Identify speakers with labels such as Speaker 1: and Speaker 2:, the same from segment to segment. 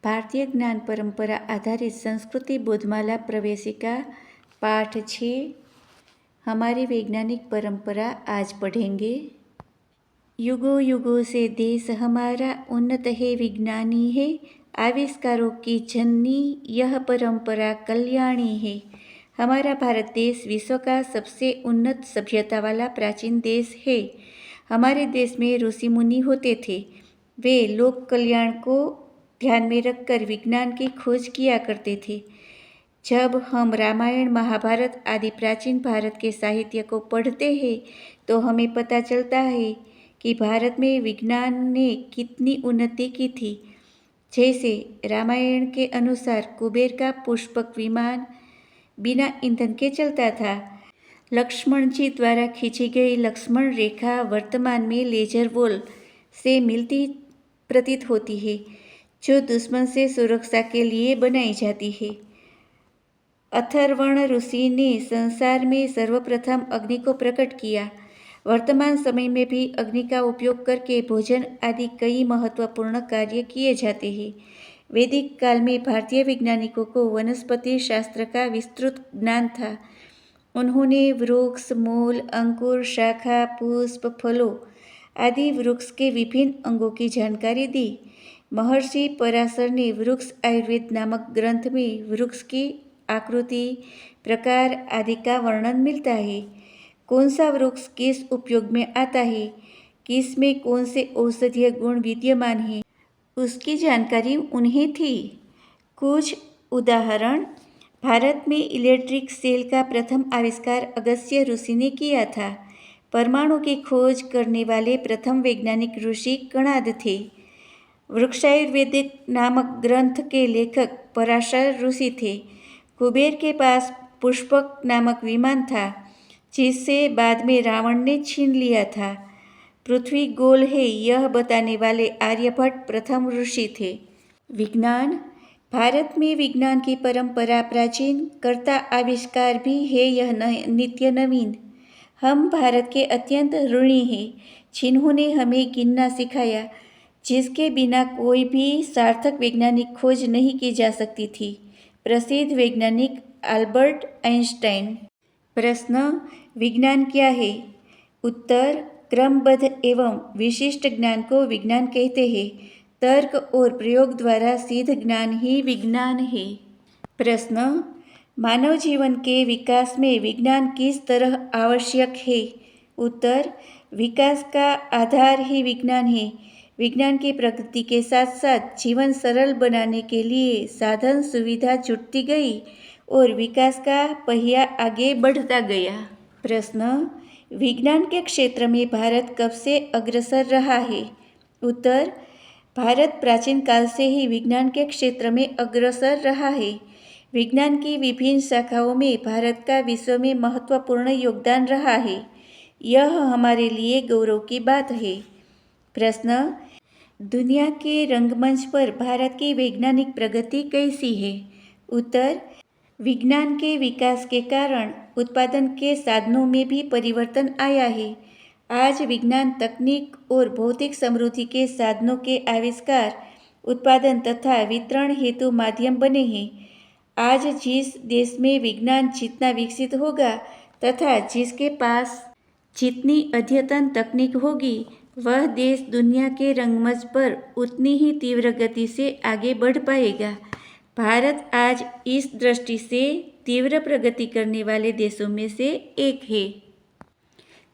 Speaker 1: भारतीय ज्ञान परंपरा आधारित संस्कृति बोधमाला प्रवेशिका पाठ 6। हमारी वैज्ञानिक परंपरा आज पढ़ेंगे। युगों युगों से देश हमारा उन्नत है, विज्ञानी है, आविष्कारों की जननी यह परंपरा कल्याणी है। हमारा भारत देश विश्व का सबसे उन्नत सभ्यता वाला प्राचीन देश है। हमारे देश में ऋषि मुनि होते थे। वे लोक कल्याण को ध्यान में रखकर विज्ञान की खोज किया करते थे। जब हम रामायण, महाभारत आदि प्राचीन भारत के साहित्य को पढ़ते हैं तो हमें पता चलता है कि भारत में विज्ञान ने कितनी उन्नति की थी। जैसे रामायण के अनुसार कुबेर का पुष्पक विमान बिना ईंधन के चलता था। लक्ष्मण जी द्वारा खींची गई लक्ष्मण रेखा वर्तमान में लेजर वॉल से मिलती प्रतीत होती है, जो दुश्मन से सुरक्षा के लिए बनाई जाती है। अथर्वण ऋषि ने संसार में सर्वप्रथम अग्नि को प्रकट किया। वर्तमान समय में भी अग्नि का उपयोग करके भोजन आदि कई महत्वपूर्ण कार्य किए जाते हैं। वैदिक काल में भारतीय वैज्ञानिकों को वनस्पति शास्त्र का विस्तृत ज्ञान था। उन्होंने वृक्ष, मूल, अंकुर, शाखा, पुष्प, फलों आदि वृक्ष के विभिन्न अंगों की जानकारी दी। महर्षि पराशर ने वृक्ष आयुर्वेद नामक ग्रंथ में वृक्ष की आकृति, प्रकार आदि का वर्णन मिलता है। कौन सा वृक्ष किस उपयोग में आता है, किस में कौन से औषधीय गुण विद्यमान हैं, उसकी जानकारी उन्हें थी। कुछ उदाहरण: भारत में इलेक्ट्रिक सेल का प्रथम आविष्कार अगस्त्य ऋषि ने किया था। परमाणु की खोज करने वाले प्रथम वैज्ञानिक ऋषि कणाद थे। वृक्षायुर्वेदिक नामक ग्रंथ के लेखक पराशर ऋषि थे। कुबेर के पास पुष्पक नामक विमान था, जिसे बाद में रावण ने छीन लिया था। पृथ्वी गोल है यह बताने वाले आर्यभट्ट प्रथम ऋषि थे। विज्ञान: भारत में विज्ञान की परंपरा प्राचीन, कर्ता आविष्कार भी है यह नित्य नवीन। हम भारत के अत्यंत ऋणी हैं, जिन्होंने हमें गिनना सिखाया, जिसके बिना कोई भी सार्थक वैज्ञानिक खोज नहीं की जा सकती थी। प्रसिद्ध वैज्ञानिक अल्बर्ट आइंस्टाइन। प्रश्न: विज्ञान क्या है? उत्तर: क्रमबद्ध एवं विशिष्ट ज्ञान को विज्ञान कहते हैं। तर्क और प्रयोग द्वारा सिद्ध ज्ञान ही विज्ञान है। प्रश्न: मानव जीवन के विकास में विज्ञान किस तरह आवश्यक है? उत्तर: विकास का आधार ही विज्ञान है। विज्ञान की प्रगति के साथ साथ जीवन सरल बनाने के लिए साधन सुविधा जुटती गई और विकास का पहिया आगे बढ़ता गया। प्रश्न: विज्ञान के क्षेत्र में भारत कब से अग्रसर रहा है? उत्तर: भारत प्राचीन काल से ही विज्ञान के क्षेत्र में अग्रसर रहा है। विज्ञान की विभिन्न शाखाओं में भारत का विश्व में महत्वपूर्ण योगदान रहा है। यह हमारे लिए गौरव की बात है। प्रश्न: दुनिया के रंगमंच पर भारत की वैज्ञानिक प्रगति कैसी है? उत्तर: विज्ञान के विकास के कारण उत्पादन के साधनों में भी परिवर्तन आया है। आज विज्ञान तकनीक और भौतिक समृद्धि के साधनों के आविष्कार, उत्पादन तथा वितरण हेतु माध्यम बने हैं। आज जिस देश में विज्ञान जितना विकसित होगा तथा जिसके पास जितनी अद्यतन तकनीक होगी, वह देश दुनिया के रंगमंच पर उतनी ही तीव्र गति से आगे बढ़ पाएगा। भारत आज इस दृष्टि से तीव्र प्रगति करने वाले देशों में से एक है।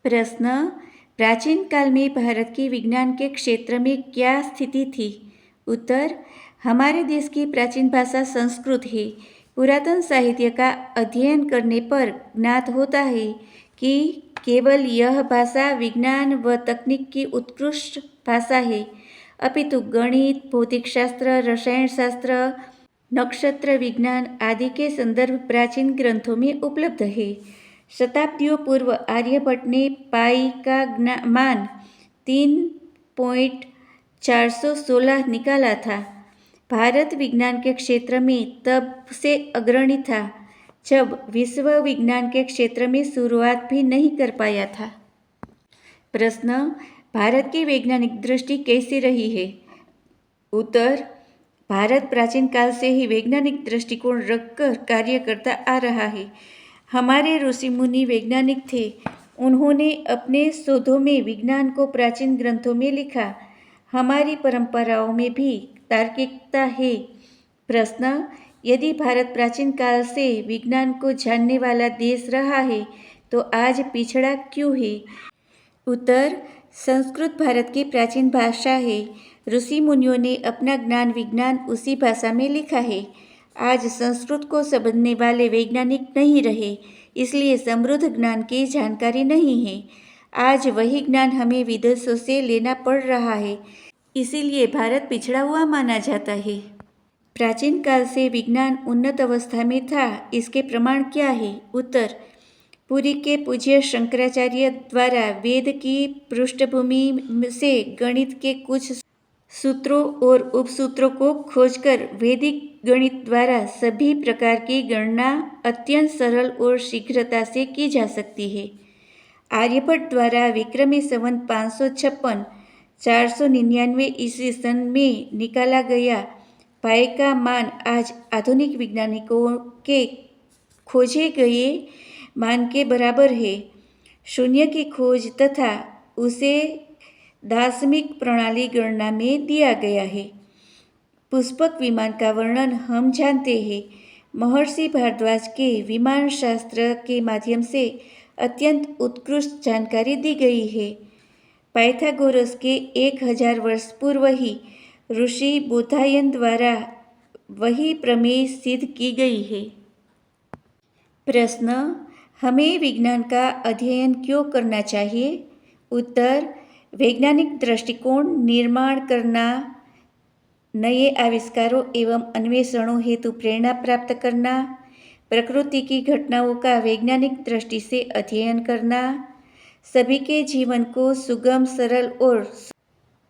Speaker 1: प्रश्न: प्राचीन काल में भारत की विज्ञान के क्षेत्र में क्या स्थिति थी? उत्तर: हमारे देश की प्राचीन भाषा संस्कृत है। पुरातन साहित्य का अध्ययन करने पर ज्ञात होता है कि केवल यह भाषा विज्ञान व तकनीक की उत्कृष्ट भाषा है, अपितु गणित, भौतिक शास्त्र, रसायन शास्त्र, नक्षत्र विज्ञान आदि के संदर्भ प्राचीन ग्रंथों में उपलब्ध है। शताब्दियों पूर्व आर्यभट्ट ने पाई का मान 3.416 निकाला था। भारत विज्ञान के क्षेत्र में तब से अग्रणी था जब विश्व विज्ञान के क्षेत्र में शुरुआत भी नहीं कर पाया था। प्रश्न: भारत की वैज्ञानिक दृष्टि कैसी रही है? उत्तर: भारत प्राचीन काल से ही वैज्ञानिक दृष्टिकोण रखकर कार्य करता आ रहा है। हमारे ऋषि मुनि वैज्ञानिक थे। उन्होंने अपने शोधों में विज्ञान को प्राचीन ग्रंथों में लिखा। हमारी परंपराओं में भी तार्किकता है। प्रश्न: यदि भारत प्राचीन काल से विज्ञान को जानने वाला देश रहा है तो आज पिछड़ा क्यों है? उत्तर: संस्कृत भारत की प्राचीन भाषा है। ऋषि मुनियों ने अपना ज्ञान विज्ञान उसी भाषा में लिखा है। आज संस्कृत को समझने वाले वैज्ञानिक नहीं रहे, इसलिए समृद्ध ज्ञान की जानकारी नहीं है। आज वही ज्ञान हमें विदेशों से लेना पड़ रहा है, इसीलिए भारत पिछड़ा हुआ माना जाता है। प्राचीन काल से विज्ञान उन्नत अवस्था में था, इसके प्रमाण क्या है? उत्तर: पुरी के पूज्य शंकराचार्य द्वारा वेद की पृष्ठभूमि से गणित के कुछ सूत्रों और उपसूत्रों को खोजकर वैदिक गणित द्वारा सभी प्रकार की गणना अत्यंत सरल और शीघ्रता से की जा सकती है। आर्यभट्ट द्वारा विक्रमी संवत 556 499 ईस्वी सन में निकाला गया पाई का मान आज आधुनिक वैज्ञानिकों के खोजे गए मान के बराबर है। शून्य की खोज तथा उसे दार्शनिक प्रणाली गणना में दिया गया है। पुष्पक विमान का वर्णन हम जानते हैं। महर्षि भारद्वाज के विमान शास्त्र के माध्यम से अत्यंत उत्कृष्ट जानकारी दी गई है। पाइथागोरस के 1000 वर्ष पूर्व ही ऋषि बोधायन द्वारा वही प्रमेय सिद्ध की गई है। प्रश्न: हमें विज्ञान का अध्ययन क्यों करना चाहिए? उत्तर: वैज्ञानिक दृष्टिकोण निर्माण करना, नए आविष्कारों एवं अन्वेषणों हेतु प्रेरणा प्राप्त करना, प्रकृति की घटनाओं का वैज्ञानिक दृष्टि से अध्ययन करना, सभी के जीवन को सुगम, सरल और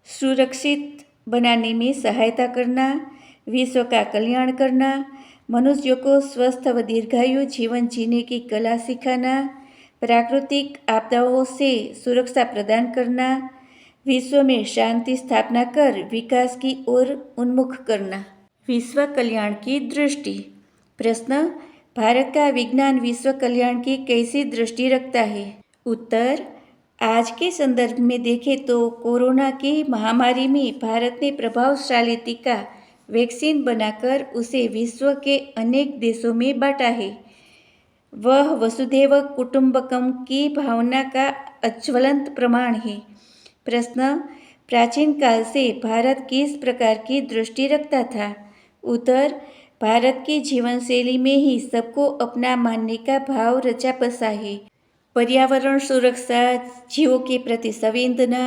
Speaker 1: सुरक्षित बनाने में सहायता करना, विश्व का कल्याण करना, मनुष्यों को स्वस्थ व दीर्घायु जीवन जीने की कला सिखाना, प्राकृतिक आपदाओं से सुरक्षा प्रदान करना, विश्व में शांति स्थापना कर विकास की ओर उन्मुख करना। विश्व कल्याण की दृष्टि। प्रश्न: भारत का विज्ञान विश्व कल्याण की कैसी दृष्टि रखता है? उत्तर: आज के संदर्भ में देखें तो कोरोना की महामारी में भारत ने प्रभावशाली टीका वैक्सीन बनाकर उसे विश्व के अनेक देशों में बांटा है। वह वसुधैव कुटुंबकम की भावना का अज्वलंत प्रमाण है। प्रश्न: प्राचीन काल से भारत किस प्रकार की दृष्टि रखता था? उत्तर: भारत की जीवन शैली में ही सबको अपना मानने का भाव रचा बसा है। पर्यावरण सुरक्षा, जीवों के प्रति संवेदना,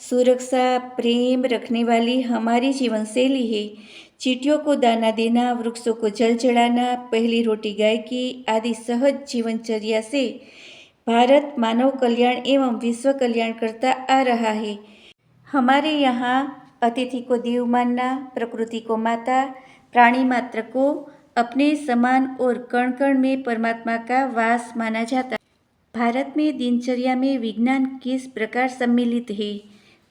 Speaker 1: सुरक्षा, प्रेम रखने वाली हमारी जीवन शैली है। चींटियों को दाना देना, वृक्षों को जल चढ़ाना, पहली रोटी गाय की आदि सहज जीवनचर्या से भारत मानव कल्याण एवं विश्व कल्याण करता आ रहा है। हमारे यहाँ अतिथि को देव मानना, प्रकृति को माता, प्राणी मात्र को अपने समान और कण कण में परमात्मा का वास माना जाता है। भारत में दिनचर्या में विज्ञान किस प्रकार सम्मिलित है?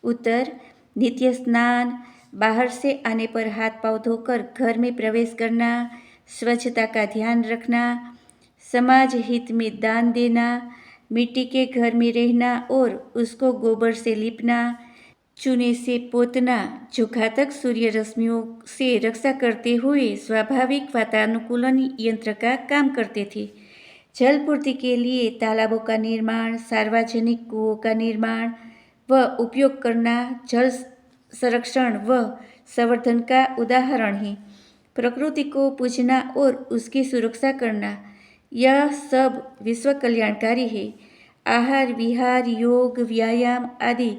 Speaker 1: उत्तर: नित्य स्नान, बाहर से आने पर हाथ पांव धोकर घर में प्रवेश करना, स्वच्छता का ध्यान रखना, समाज हित में दान देना, मिट्टी के घर में रहना और उसको गोबर से लीपना, चूने से पोतना, जो घातक सूर्य रश्मियों से रक्षा करते हुए स्वाभाविक वातानुकूलन यंत्र का काम करते थे। जल पूर्ति के लिए तालाबों का निर्माण, सार्वजनिक कुओं का निर्माण व उपयोग करना जल संरक्षण व संवर्धन का उदाहरण है। प्रकृति को पूजना और उसकी सुरक्षा करना, यह सब विश्व कल्याणकारी है। आहार विहार, योग, व्यायाम आदि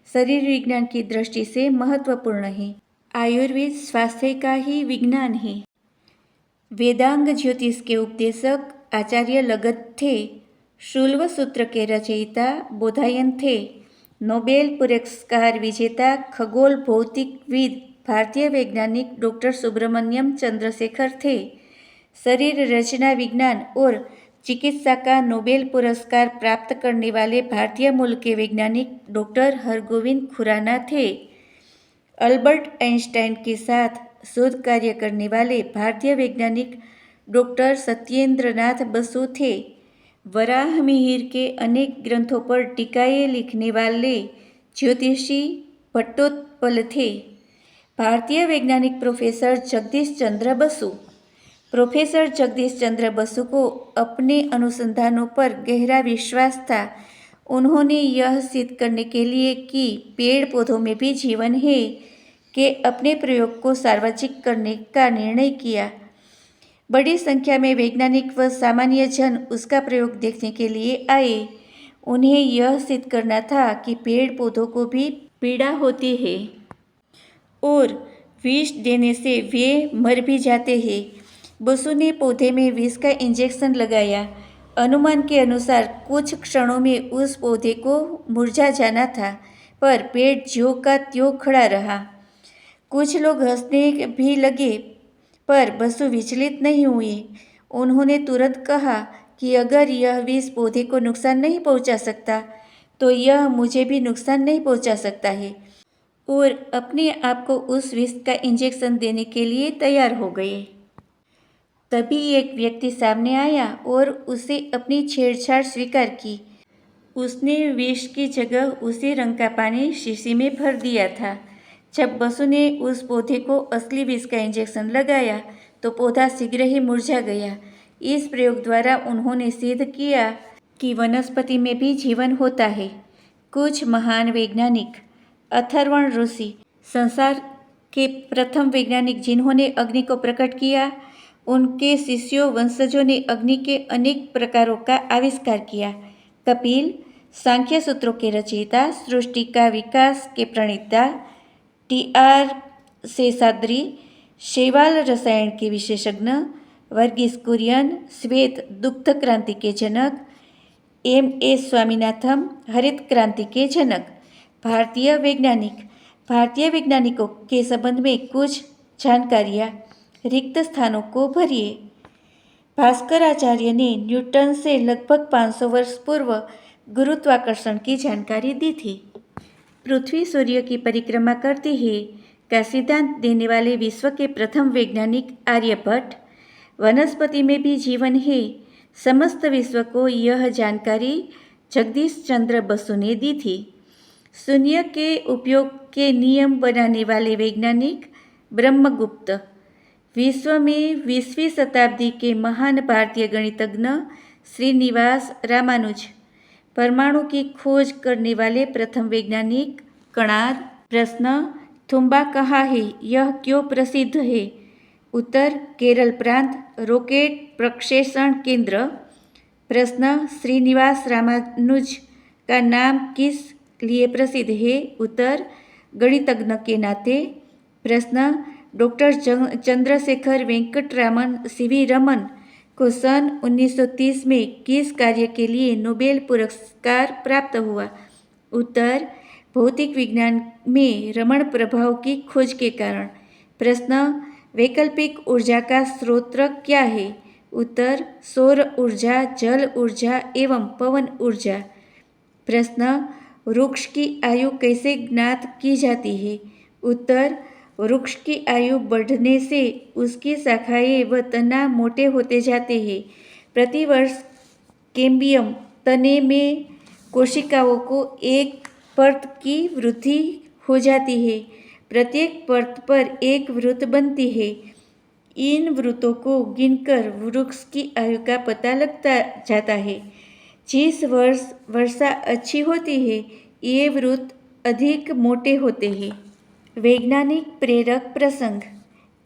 Speaker 1: शरीर विज्ञान की दृष्टि से महत्वपूर्ण है। आयुर्वेद स्वास्थ्य का ही विज्ञान है। वेदांग ज्योतिष के उपदेशक आचार्य लगत थे। शूल्व सूत्र के रचयिता बोधायन थे। नोबेल पुरस्कार विजेता खगोल भौतिकविद भारतीय वैज्ञानिक डॉक्टर सुब्रमण्यम चंद्रशेखर थे। शरीर रचना विज्ञान और चिकित्सा का नोबेल पुरस्कार प्राप्त करने वाले भारतीय मूल के वैज्ञानिक डॉक्टर हरगोविंद खुराना थे। अल्बर्ट आइंस्टाइन के साथ शोध कार्य करने वाले भारतीय वैज्ञानिक डॉक्टर सत्येंद्रनाथ बसु थे। वराहमिहिर के अनेक ग्रंथों पर टीकाएं लिखने वाले ज्योतिषी भट्टोत्पल थे। भारतीय वैज्ञानिक प्रोफेसर जगदीश चंद्र बसु। प्रोफेसर जगदीश चंद्र बसु को अपने अनुसंधानों पर गहरा विश्वास था। उन्होंने यह सिद्ध करने के लिए कि पेड़ पौधों में भी जीवन है के अपने प्रयोग को सार्वजनिक करने का निर्णय किया। बड़ी संख्या में वैज्ञानिक व सामान्य जन उसका प्रयोग देखने के लिए आए। उन्हें यह सिद्ध करना था कि पेड़ पौधों को भी पीड़ा होती है और विष देने से वे मर भी जाते हैं। बसु ने पौधे में विष का इंजेक्शन लगाया। अनुमान के अनुसार कुछ क्षणों में उस पौधे को मुरझा जाना था, पर पेड़ ज्यों का त्यों खड़ा रहा। कुछ लोग हंसने भी लगे, पर बसु विचलित नहीं हुए। उन्होंने तुरंत कहा कि अगर यह विष पौधे को नुकसान नहीं पहुंचा सकता, तो यह मुझे भी नुकसान नहीं पहुंचा सकता है, और अपने आप को उस विष का इंजेक्शन देने के लिए तैयार हो गए। तभी एक व्यक्ति सामने आया और उसे अपनी छेड़छाड़ स्वीकार की। उसने विष की जगह उसी रंग का पानी शीशी में भर दिया था। जब बसु ने उस पौधे को असली विष का इंजेक्शन लगाया तो पौधा शीघ्र ही मुरझा गया। इस प्रयोग द्वारा उन्होंने सिद्ध किया कि वनस्पति में भी जीवन होता है। कुछ महान वैज्ञानिक। अथर्वण ऋषि, संसार के प्रथम वैज्ञानिक जिन्होंने अग्नि को प्रकट किया। उनके शिष्यों वंशजों ने अग्नि के अनेक प्रकारों का आविष्कार किया। कपिल, सांख्य सूत्रों के रचयिता, सृष्टि का विकास के प्रणेता। टी.आर. शेषाद्रि, शैवाल रसायन के विशेषज्ञ। वर्गीस कुरियन, श्वेत दुग्ध क्रांति के जनक। M.S. स्वामीनाथन, हरित क्रांति के जनक। भारतीय वैज्ञानिक। भारतीय वैज्ञानिकों के संबंध में कुछ जानकारियाँ। रिक्त स्थानों को भरिए। भास्कराचार्य ने न्यूटन से लगभग 500 वर्ष पूर्व गुरुत्वाकर्षण की जानकारी दी थी। पृथ्वी सूर्य की परिक्रमा करती है का सिद्धांत देने वाले विश्व के प्रथम वैज्ञानिक आर्यभट्ट। वनस्पति में भी जीवन है। समस्त विश्व को यह जानकारी जगदीश चंद्र बसु ने दी थी। शून्य के उपयोग के नियम बनाने वाले वैज्ञानिक ब्रह्मगुप्त। विश्व में 20वीं शताब्दी के महान भारतीय गणितज्ञ श्रीनिवास रामानुज। परमाणु की खोज करने वाले प्रथम वैज्ञानिक कणाद। प्रश्न, थुम्बा कहाँ है, यह क्यों प्रसिद्ध है? उत्तर, केरल प्रांत, रॉकेट प्रक्षेपण केंद्र। प्रश्न, श्रीनिवास रामानुज का नाम किस लिए प्रसिद्ध है? उत्तर, गणितज्ञ के नाते। प्रश्न, डॉक्टर चंद्रशेखर वेंकटरामन सीवी रमन को सन 1930 में किस कार्य के लिए नोबेल पुरस्कार प्राप्त हुआ? उत्तर, भौतिक विज्ञान में रमन प्रभाव की खोज के कारण। प्रश्न, वैकल्पिक ऊर्जा का स्रोत क्या है? उत्तर, सौर ऊर्जा, जल ऊर्जा एवं पवन ऊर्जा। प्रश्न, वृक्ष की आयु कैसे ज्ञात की जाती है? उत्तर, वृक्ष की आयु बढ़ने से उसकी शाखाएं व तना मोटे होते जाते हैं। प्रतिवर्ष कैम्बियम तने में कोशिकाओं को एक परत की वृद्धि हो जाती है। प्रत्येक परत पर एक वृत्त बनती है। इन वृत्तों को गिनकर वृक्ष की आयु का पता लगता जाता है। जिस वर्ष वर्षा अच्छी होती है, ये वृत्त अधिक मोटे होते हैं। वैज्ञानिक प्रेरक प्रसंग।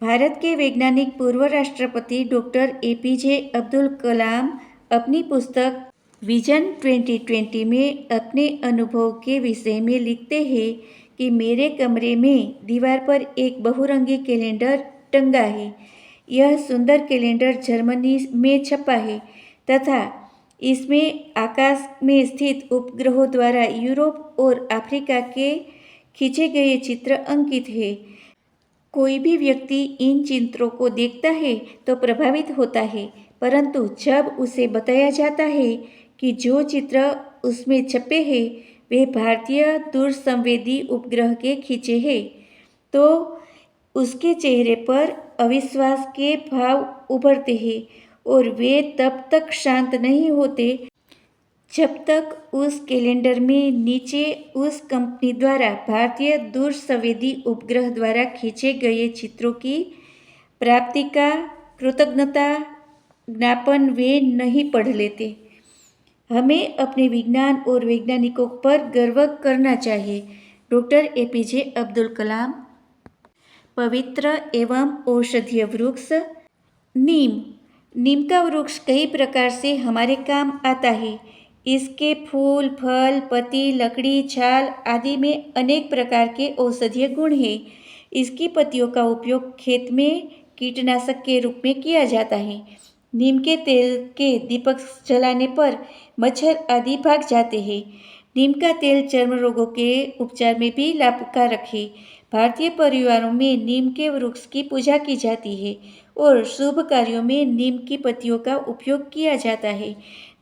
Speaker 1: भारत के वैज्ञानिक पूर्व राष्ट्रपति डॉक्टर APJ अब्दुल कलाम अपनी पुस्तक विजन 2020 में अपने अनुभव के विषय में लिखते हैं कि मेरे कमरे में दीवार पर एक बहुरंगी कैलेंडर टंगा है। यह सुंदर कैलेंडर जर्मनी में छपा है तथा इसमें आकाश में स्थित उपग्रहों द्वारा यूरोप और अफ्रीका के खींचे गए चित्र अंकित है। कोई भी व्यक्ति इन चित्रों को देखता है तो प्रभावित होता है, परंतु जब उसे बताया जाता है कि जो चित्र उसमें छपे हैं वे भारतीय दूरसंवेदी उपग्रह के खींचे हैं, तो उसके चेहरे पर अविश्वास के भाव उभरते हैं और वे तब तक शांत नहीं होते जब तक उस कैलेंडर में नीचे उस कंपनी द्वारा भारतीय दूरसंवेदी उपग्रह द्वारा खींचे गए चित्रों की प्राप्ति का कृतज्ञता ज्ञापन वे नहीं पढ़ लेते। हमें अपने विज्ञान और वैज्ञानिकों पर गर्व करना चाहिए। Doctor APJ Abdul Kalam. पवित्र एवं औषधीय वृक्ष नीम। नीम का वृक्ष कई प्रकार से हमारे काम आता है। इसके फूल, फल, पत्ती, लकड़ी, छाल आदि में अनेक प्रकार के औषधीय गुण हैं। इसकी पत्तियों का उपयोग खेत में कीटनाशक के रूप में किया जाता है। नीम के तेल के दीपक जलाने पर मच्छर आदि भाग जाते हैं। नीम का तेल चर्म रोगों के उपचार में भी लाभकारक है। भारतीय परिवारों में नीम के वृक्ष की पूजा की जाती है और शुभ कार्यों में नीम की पत्तियों का उपयोग किया जाता है।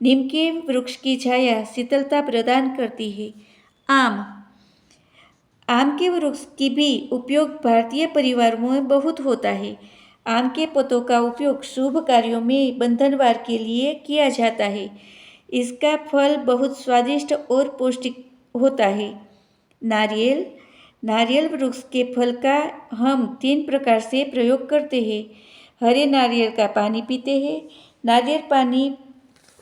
Speaker 1: नीम के वृक्ष की छाया शीतलता प्रदान करती है। आम। आम के वृक्ष की भी उपयोग भारतीय परिवारों में बहुत होता है। आम के पत्तों का उपयोग शुभ कार्यों में बंधनवार के लिए किया जाता है। इसका फल बहुत स्वादिष्ट और पौष्टिक होता है। नारियल। नारियल वृक्ष के फल का हम 3 प्रकार से प्रयोग करते हैं। हरे नारियल का पानी पीते हैं। नारियल पानी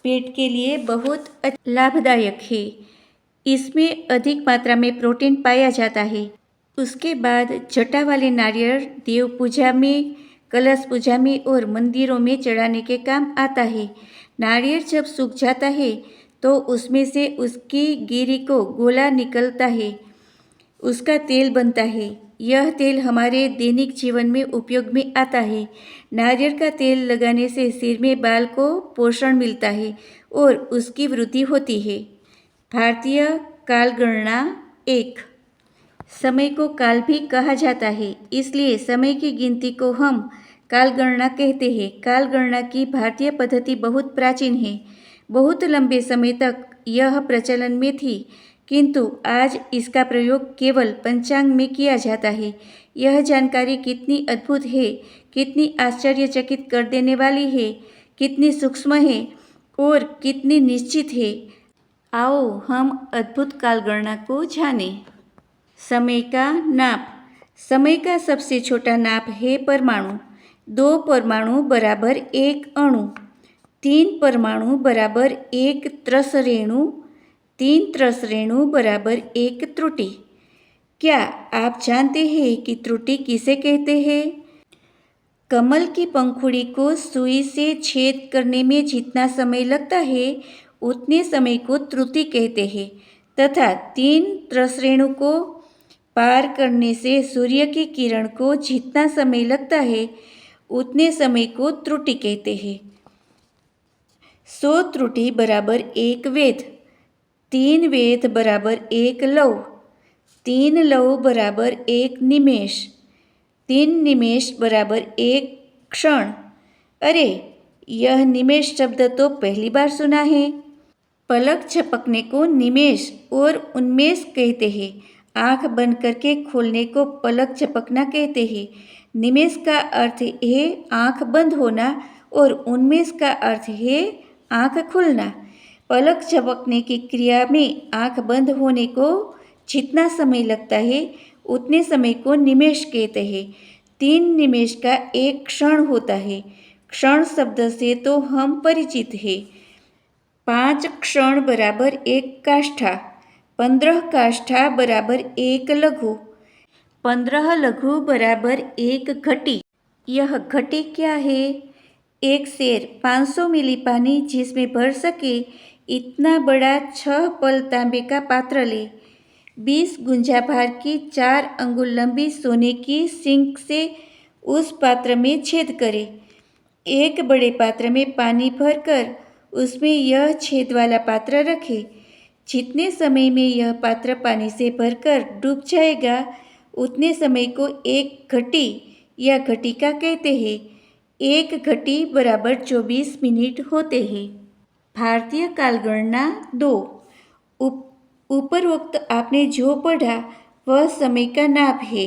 Speaker 1: पेट के लिए बहुत लाभदायक है। इसमें अधिक मात्रा में प्रोटीन पाया जाता है। उसके बाद जटा वाले नारियल देव पूजा में, कलश पूजा में और मंदिरों में चढ़ाने के काम आता है। नारियल जब सूख जाता है तो उसमें से उसकी गिरी को गोला निकलता है। उसका तेल बनता है। यह तेल हमारे दैनिक जीवन में उपयोग में आता है। नारियल का तेल लगाने से सिर में बाल को पोषण मिलता है और उसकी वृद्धि होती है। भारतीय कालगणना 1। समय को काल भी कहा जाता है, इसलिए समय की गिनती को हम कालगणना कहते हैं। कालगणना की भारतीय पद्धति बहुत प्राचीन है। बहुत लंबे समय तक यह प्रचलन में थी, किंतु आज इसका प्रयोग केवल पंचांग में किया जाता है। यह जानकारी कितनी अद्भुत है, कितनी आश्चर्यचकित कर देने वाली है, कितनी सूक्ष्म है और कितनी निश्चित है। आओ हम अद्भुत कालगणना को जानें। समय का नाप। समय का सबसे छोटा नाप है परमाणु। 2 परमाणु बराबर 1 अणु। 3 परमाणु बराबर 1 त्रस रेणु। 3 त्रस रेणु बराबर 1 त्रुटि। क्या आप जानते हैं कि त्रुटि किसे कहते हैं? कमल की पंखुड़ी को सुई से छेद करने में जितना समय लगता है उतने समय को त्रुटि कहते हैं तथा 3 त्रस रेणु को पार करने से सूर्य की किरण को जितना समय लगता है उतने समय को त्रुटि कहते हैं। 100 त्रुटि बराबर 1 वेद। 3 वेद बराबर 1 लव। 3 लव बराबर 1 निमेष। 3 निमेष बराबर 1 क्षण। अरे, यह निमेष शब्द तो पहली बार सुना है। पलक झपकने को निमेष और उन्मेष कहते हैं। आँख बंद करके खोलने को पलक झपकना कहते हैं। निमेष का अर्थ है आँख बंद होना और उन्मेष का अर्थ है आँख खुलना। पलक झपकने की क्रिया में आँख बंद होने को जितना समय लगता है उतने समय को निमेष कहते हैं। 3 निमेष का 1 क्षण होता है। क्षण शब्द से तो हम परिचित हैं। 5 क्षण बराबर 1 काष्ठा। 15 काष्ठा बराबर 1 लघु। 15 लघु बराबर 1 घटी। यह घटी क्या है? एक शेर 500 मिली पानी जिसमें भर सके इतना बड़ा 6 पल तांबे का पात्र ले। 20 गुंजा भार की 4 अंगुल लंबी सोने की सिंक से उस पात्र में छेद करे। एक बड़े पात्र में पानी भरकर उसमें यह छेद वाला पात्र रखे। जितने समय में यह पात्र पानी से भरकर डूब जाएगा उतने समय को 1 घटी या घटिका कहते हैं। 1 घटी बराबर 24 मिनट होते हैं। भारतीय कालगणना 2। ऊपरोक्त आपने जो पढ़ा वह समय का नाप है।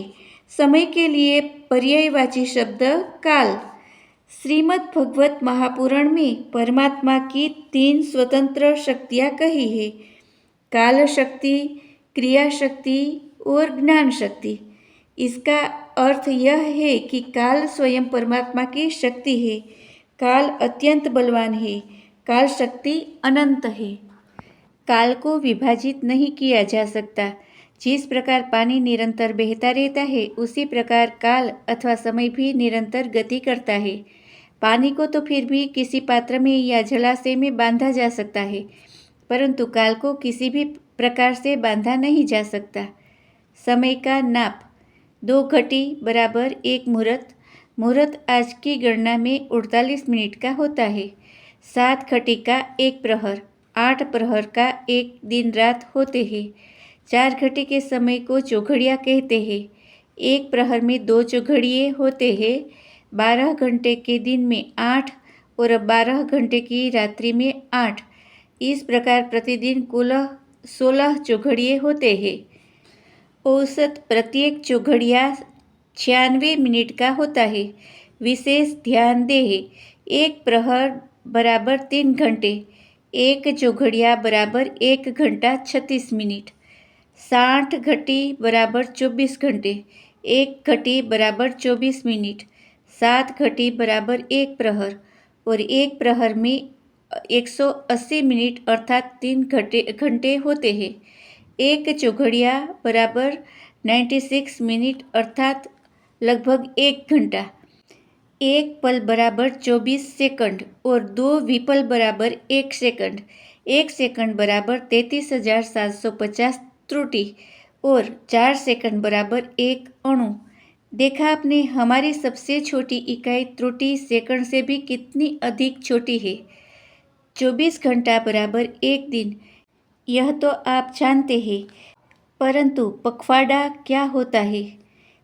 Speaker 1: समय के लिए पर्यायवाची शब्द काल। श्रीमद् भगवत महापुराण में परमात्मा की 3 स्वतंत्र शक्तियाँ कही है, काल शक्ति, क्रिया शक्ति और ज्ञान शक्ति। इसका अर्थ यह है कि काल स्वयं परमात्मा की शक्ति है। काल अत्यंत बलवान है, काल शक्ति अनंत है। काल को विभाजित नहीं किया जा सकता। जिस प्रकार पानी निरंतर बहता रहता है, उसी प्रकार काल अथवा समय भी निरंतर गति करता है। पानी को तो फिर भी किसी पात्र में या जलाशय में बांधा जा सकता है, परंतु काल को किसी भी प्रकार से बांधा नहीं जा सकता। समय का नाप 2 घटी बराबर 1 मुहूर्त। मुहूर्त आज की गणना में 48 मिनट का होता है। 7 घटी का 1 प्रहर, 8 प्रहर का 1 दिन रात होते हैं। 4 घटी के समय को चौघड़िया कहते हैं। 1 प्रहर में 2 चौघड़िए होते हैं। 12 घंटे के दिन में 8 और 12 घंटे की रात्रि में 8। इस प्रकार प्रतिदिन कुल 16 चौघड़िए होते हैं। औसत प्रत्येक चौघड़िया 96 मिनट का होता है। विशेष ध्यान दें, 1 प्रहर बराबर 3 घंटे, 1 चौघड़िया बराबर 1 घंटा 36 मिनट। 60 घटी बराबर 24 घंटे, 1 घटी बराबर 24 मिनट। 7 घटी बराबर 1 प्रहर और 1 प्रहर में 180 मिनट अर्थात 3 घंटे होते हैं। 1 चौघड़िया बराबर 96 मिनट अर्थात लगभग 1 घंटा। 1 पल बराबर 24 सेकंड और 2 विपल बराबर 1 सेकंड। 1 सेकंड बराबर 33,750 त्रुटि और 4 सेकंड बराबर 1 अणु। देखा आपने, हमारी सबसे छोटी इकाई त्रुटि सेकंड से भी कितनी अधिक छोटी है। 24 घंटा बराबर 1 दिन, यह तो आप जानते हैं, परंतु पखवाड़ा क्या होता है?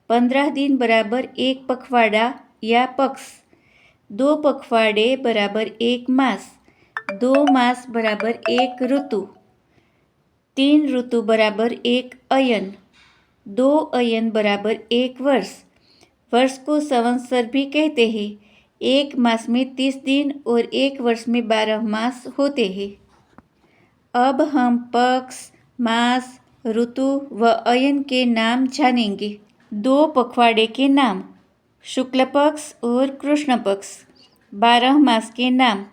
Speaker 1: 15 दिन बराबर 1 पखवाड़ा या पक्ष। 2 पखवाड़े बराबर 1 मास। 2 मास बराबर 1 ऋतु। 3 ऋतु बराबर 1 अयन। 2 अयन बराबर 1 वर्ष। वर्ष को संवत्सर भी कहते हैं। 1 मास में 30 दिन और 1 वर्ष में 12 मास होते हैं। अब हम पक्ष, मास, ऋतु व अयन के नाम जानेंगे। 2 पखवाड़े के नाम, शुक्ल पक्ष और कृष्ण पक्ष। 12 मास के नाम,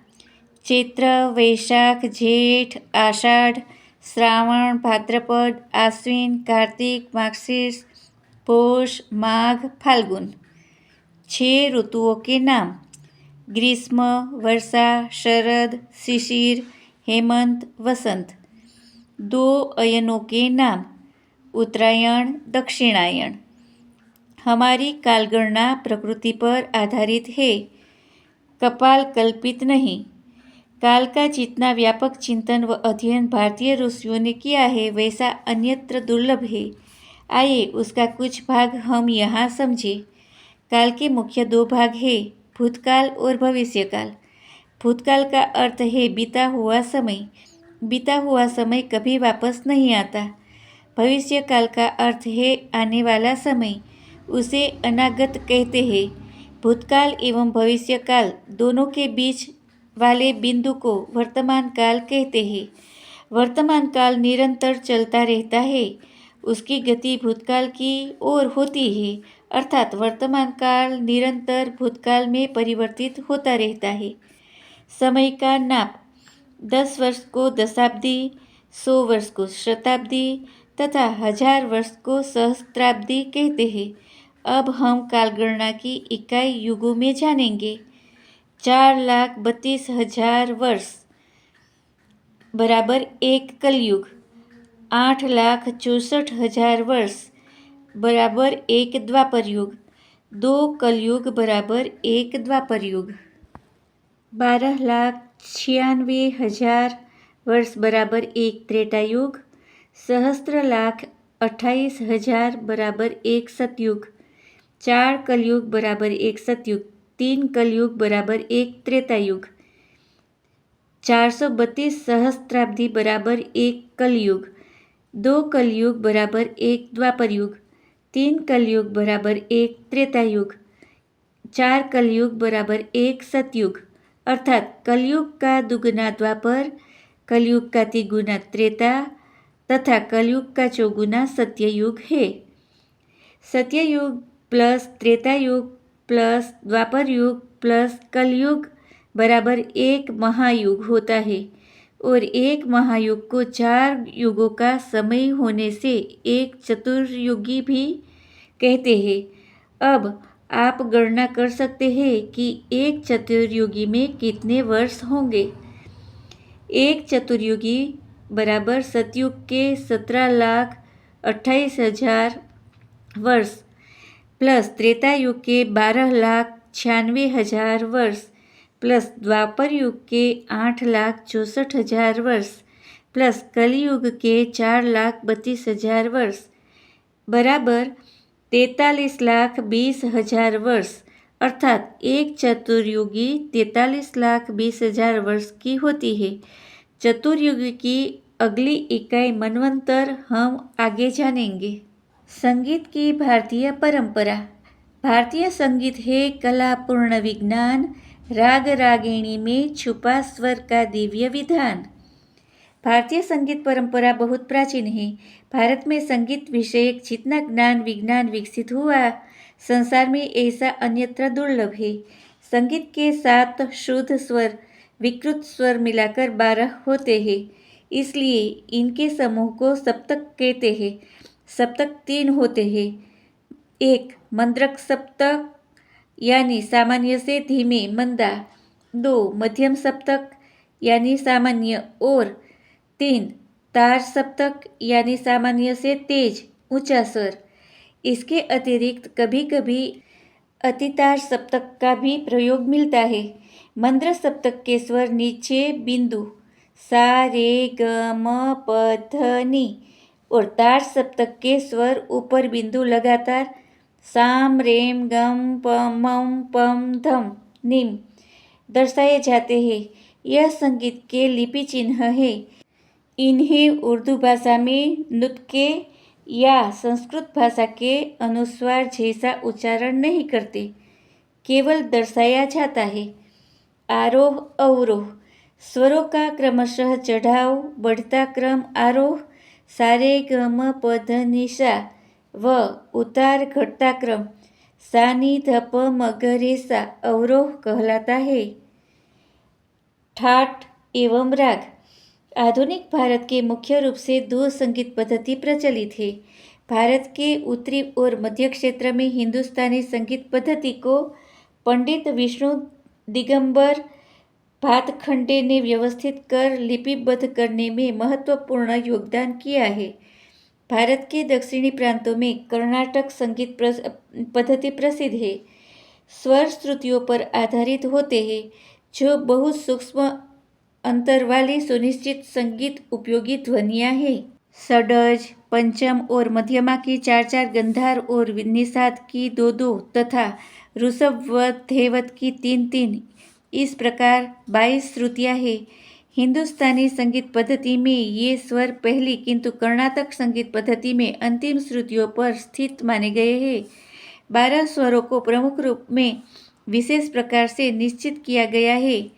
Speaker 1: चैत्र, वैशाख, जेठ, आषाढ़, श्रावण, भाद्रपद, आश्विन, कार्तिक, मार्गशीर्ष, पौष, माघ, फाल्गुन। 6 ऋतुओं के नाम, ग्रीष्म, वर्षा, शरद, शिशिर, हेमंत, वसंत। 2 अयनों के नाम, उत्तरायण, दक्षिणायन। हमारी कालगणना प्रकृति पर आधारित है, कपाल कल्पित नहीं। काल का जितना व्यापक चिंतन व अध्ययन भारतीय ऋषियों ने किया है, वैसा अन्यत्र दुर्लभ है। आइए उसका कुछ भाग हम यहाँ समझें। काल के मुख्य 2 भाग हैं, भूतकाल और भविष्यकाल। भूतकाल का अर्थ है बीता हुआ समय। बीता हुआ समय कभी वापस नहीं आता। भविष्यकाल का अर्थ है आने वाला समय, उसे अनागत कहते हैं। भूतकाल एवं भविष्यकाल दोनों के बीच वाले बिंदु को वर्तमान काल कहते हैं। वर्तमान काल निरंतर चलता रहता है, उसकी गति भूतकाल की ओर होती है, अर्थात वर्तमान काल निरंतर भूतकाल में परिवर्तित होता रहता है। समय का नाप, 10 वर्ष को दशाब्दी, 100 वर्ष को शताब्दी तथा 1000 वर्ष को सहस्त्राब्दी कहते हैं। अब हम कालगणना की इकाई युगों में जानेंगे। 4,32,000 वर्ष बराबर 1 कलयुग। 8,64,000 वर्ष बराबर 1 द्वापर युग। 2 कलयुग बराबर 1 द्वापर युग। 12,96,000 वर्ष बराबर 1 त्रेता युग। सहस्त्र,28,000 बराबर 1 सतयुग। 4 कलयुग बराबर 1 सतयुग। 3 कलयुग बराबर 1 त्रेता युग। 432 सहस्त्राब्दी बराबर 1 कलयुग। 2 कलयुग बराबर 1 द्वापर युग। 3 कलयुग बराबर 1 त्रेता युग, 4 कलयुग बराबर 1 सतयुग, अर्थात कलयुग का दुगुना द्वापर, कलयुग का तिगुना त्रेता तथा कलयुग का चौगुना सत्ययुग है। सत्ययुग प्लस त्रेता युग प्लस द्वापर युग प्लस कलयुग बराबर 1 महायुग होता है और 1 महायुग को 4 युगों का समय होने से एक चतुर्युगी भी कहते हैं। अब आप गणना कर सकते हैं कि एक चतुर्युगी में कितने वर्ष होंगे। एक चतुर्युगी बराबर सतयुग के 17,28,000 वर्ष प्लस त्रेता युग के 12,96,000 वर्ष प्लस द्वापर युग के 8,64,000 वर्ष प्लस कलयुग के 4,32,000 वर्ष बराबर 43,20,000 वर्ष, अर्थात एक चतुर्युगी 43,20,000 वर्ष की होती है। चतुर्युगी की अगली इकाई मनवंतर हम आगे जानेंगे। संगीत की भारतीय परंपरा। भारतीय संगीत है कलापूर्ण विज्ञान, राग रागिणी में छुपा स्वर का दिव्य विधान। भारतीय संगीत परंपरा बहुत प्राचीन है। भारत में संगीत विषयक जितना ज्ञान विज्ञान विकसित हुआ, संसार में ऐसा अन्यत्र दुर्लभ है। संगीत के 7 शुद्ध स्वर, विकृत स्वर मिलाकर 12 होते हैं, इसलिए इनके समूह को सप्तक कहते हैं। सप्तक 3 होते हैं। 1 मंद्रक सप्तक यानी सामान्य से धीमे मंदा, 2 मध्यम सप्तक यानी सामान्य और 3 तार सप्तक यानी सामान्य से तेज ऊंचा स्वर। इसके अतिरिक्त कभी कभी अतितार सप्तक का भी प्रयोग मिलता है। मंद्र सप्तक के स्वर नीचे बिंदु सा रे ग म प ध नी और तार सप्तक के स्वर ऊपर बिंदु लगातार साम रेम गम पम मम पम धम निम दर्शाए जाते हैं। यह संगीत के लिपि चिन्ह है। इन्हें उर्दू भाषा में नुक्ते या संस्कृत भाषा के अनुस्वार जैसा उच्चारण नहीं करते, केवल दर्शाया जाता है। आरोह अवरोह स्वरों का क्रमशः चढ़ाव बढ़ता क्रम आरोह, सारे ग म प ध नि सा व उतार घटता क्रम सा नी ध प म ग रे सा अवरोह कहलाता है। ठाट एवं राग। आधुनिक भारत के मुख्य रूप से 2 संगीत पद्धति प्रचलित है। भारत के उत्तरी और मध्य क्षेत्र में हिंदुस्तानी संगीत पद्धति को पंडित विष्णु दिगंबर भातखंडे ने व्यवस्थित कर लिपिबद्ध करने में महत्वपूर्ण योगदान किया है। भारत के दक्षिणी प्रांतों में कर्नाटक संगीत पद्धति प्रसिद्ध है। स्वर श्रुतियों पर आधारित होते हैं, जो बहुत सूक्ष्म अंतर वाली सुनिश्चित संगीत उपयोगी ध्वनियाँ हैं। षड्ज, पंचम और मध्यमा की 4-4, गंधार और निषाद की 2-2 तथा ऋषभ व धैवत की 3-3, इस प्रकार 22 श्रुतियाँ हैं। हिंदुस्तानी संगीत पद्धति में ये स्वर पहली किंतु कर्नाटक संगीत पद्धति में अंतिम श्रुतियों पर स्थित माने गए हैं। 12 स्वरों को प्रमुख रूप में विशेष प्रकार से निश्चित किया गया है,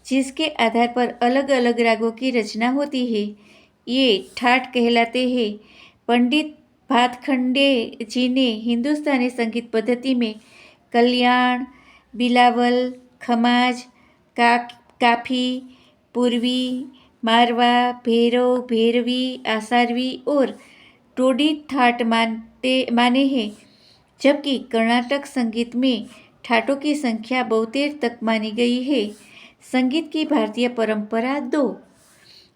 Speaker 1: जिसके आधार पर अलग अलग रागों की रचना होती है। ये ठाट कहलाते हैं। पंडित भातखंडे जी ने हिंदुस्तानी संगीत पद्धति में कल्याण, बिलावल, खमाज, काफी, पूर्वी, मारवा, भैरव, भैरवी, आसारवी और टोडी ठाट माने हैं, जबकि कर्नाटक संगीत में ठाटों की संख्या 72 तक मानी गई है। संगीत की भारतीय परंपरा 2।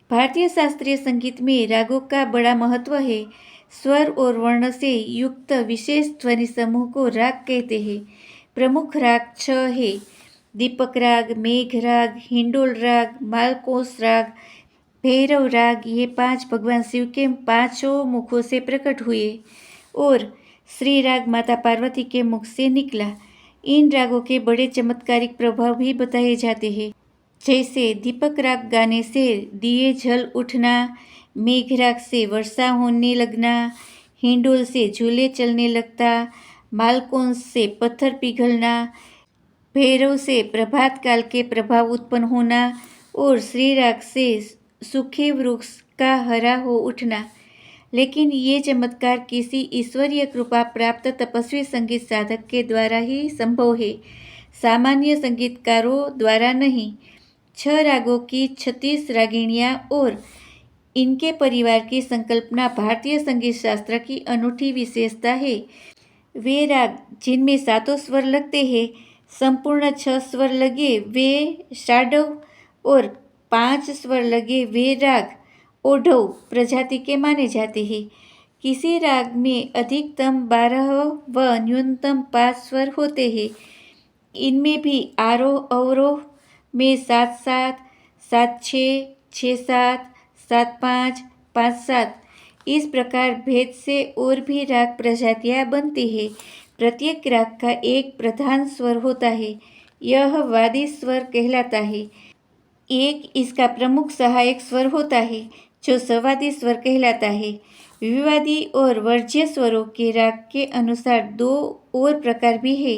Speaker 1: भारतीय शास्त्रीय संगीत में रागों का बड़ा महत्व है। स्वर और वर्ण से युक्त विशेष ध्वनि समूह को राग कहते हैं। प्रमुख राग 6 है: दीपक राग, मेघ राग, हिंडोल राग, मालकोस राग, भैरव राग। ये 5 भगवान शिव के 5 मुखों से प्रकट हुए और श्री राग माता पार्वती के मुख से निकला। इन रागों के बड़े चमत्कारिक प्रभाव भी बताए जाते हैं, जैसे दीपक राग गाने से दिए जल उठना, मेघ राग से वर्षा होने लगना, हिंडोल से झूले चलने लगता, मालकोंस से पत्थर पिघलना, भैरव से प्रभात काल के प्रभाव उत्पन्न होना और श्रीराग से सूखे वृक्ष का हरा हो उठना। लेकिन ये चमत्कार किसी ईश्वरीय कृपा प्राप्त तपस्वी संगीत साधक के द्वारा ही संभव है, सामान्य संगीतकारों द्वारा नहीं। 6 रागों की 36 रागिणियाँ और इनके परिवार की संकल्पना भारतीय संगीत शास्त्र की अनूठी विशेषता है। वे राग जिनमें 7 स्वर लगते हैं, संपूर्ण 6 स्वर लगे वे षाडव और 5 स्वर लगे वे राग ओढ़व प्रजाति के माने जाते हैं। किसी राग में अधिकतम 12 व न्यूनतम 5 स्वर होते हैं। इनमें भी आरोह अवरोह में 7-7, 7-6, 6-7, 7-5, 5-7 इस प्रकार भेद से और भी राग प्रजातियाँ बनती हैं। प्रत्येक राग का एक प्रधान स्वर होता है, यह वादी स्वर कहलाता है। एक इसका प्रमुख सहायक स्वर होता है, जो सवादी स्वर कहलाता है। विवादी और वर्ज्य स्वरों के राग के अनुसार 2 और प्रकार भी है।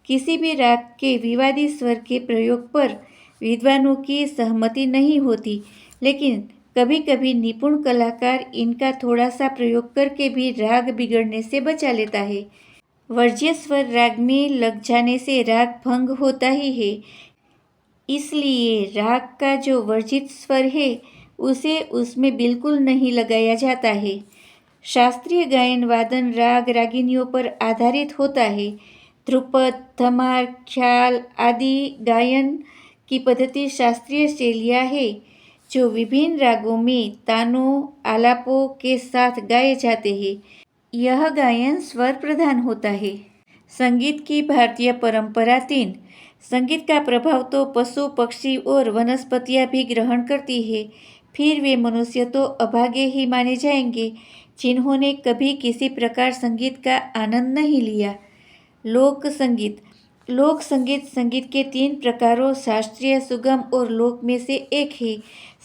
Speaker 1: किसी भी राग के विवादी स्वर के प्रयोग पर विद्वानों की सहमति नहीं होती, लेकिन कभी कभी निपुण कलाकार इनका थोड़ा सा प्रयोग करके भी राग बिगड़ने से बचा लेता है। वर्ज्य स्वर राग में लग जाने से राग भंग होता ही है, इसलिए राग का जो वर्जित स्वर है उसे उसमें बिल्कुल नहीं लगाया जाता है। शास्त्रीय गायन वादन राग रागिनियों पर आधारित होता है। ध्रुपद, धमार, ख्याल आदि गायन की पद्धति शास्त्रीय शैलियाँ है, जो विभिन्न रागों में तानों आलापों के साथ गाए जाते हैं। यह गायन स्वर प्रधान होता है। संगीत की भारतीय परंपरा 3। संगीत का प्रभाव तो पशु, पक्षी और वनस्पतियाँ भी ग्रहण करती है। फिर वे मनुष्य तो अभागे ही माने जाएंगे, जिन्होंने कभी किसी प्रकार संगीत का आनंद नहीं लिया। लोक संगीत। लोक संगीत संगीत के 3 प्रकारों शास्त्रीय, सुगम और लोक में से एक है।